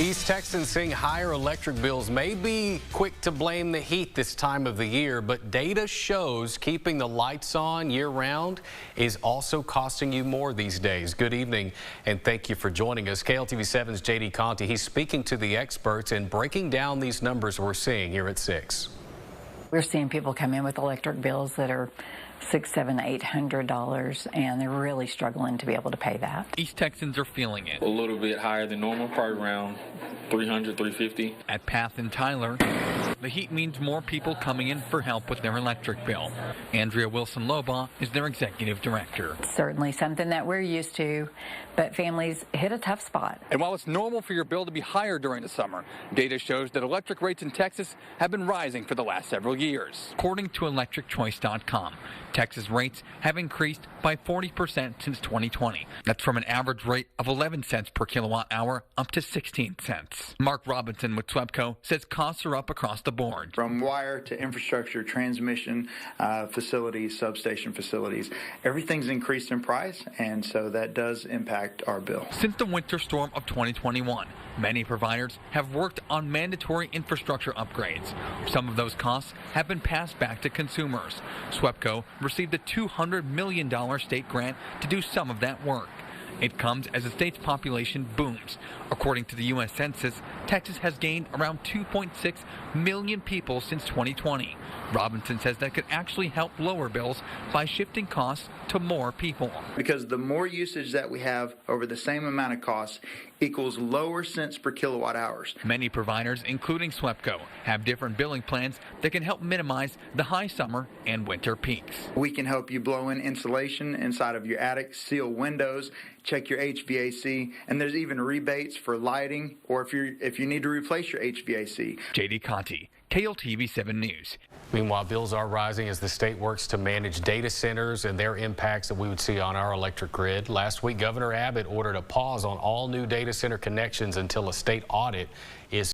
East Texans seeing higher electric bills may be quick to blame the heat this time of the year, but data shows keeping the lights on year-round is also costing you more these days. Good evening, and thank you for joining us. KLTV7's J.D. Conti, he's speaking to the experts and breaking down these numbers we're seeing here at 6. We're seeing people come in with electric bills that are $600, $700, $800, and they're really struggling to be able to pay that. East Texans are feeling it. A little bit higher than normal, probably around $300, $350. At Path and Tyler, the heat means more people coming in for help with their electric bill. Andrea Wilson-Lobaugh is their executive director. Certainly something that we're used to, but families hit a tough spot. And while it's normal for your bill to be higher during the summer, data shows that electric rates in Texas have been rising for the last several years. According to electricchoice.com, Texas rates have increased by 40% since 2020. That's from an average rate of 11 cents per kilowatt hour up to 16 cents. Mark Robinson with SWEPCO says costs are up across the board. From wire to infrastructure, transmission facilities, substation facilities, everything's increased in price, and so that does impact our bill. Since the winter storm of 2021, many providers have worked on mandatory infrastructure upgrades. Some of those costs have been passed back to consumers. SWEPCO received a $200 million state grant to do some of that work. It comes as the state's population booms. According to the U.S. Census, Texas has gained around 2.6 million people since 2020. Robinson says that could actually help lower bills by shifting costs to more people. Because the more usage that we have over the same amount of costs equals lower cents per kilowatt hours. Many providers, including SWEPCO, have different billing plans that can help minimize the high summer and winter peaks. We can help you blow in insulation inside of your attic, seal windows, check your HVAC, and there's even rebates for lighting or if you need to replace your HVAC. J.D. Conti, KLTV7 News. Meanwhile, bills are rising as the state works to manage data centers and their impacts that we would see on our electric grid. Last week, Governor Abbott ordered a pause on all new data center connections until a state audit is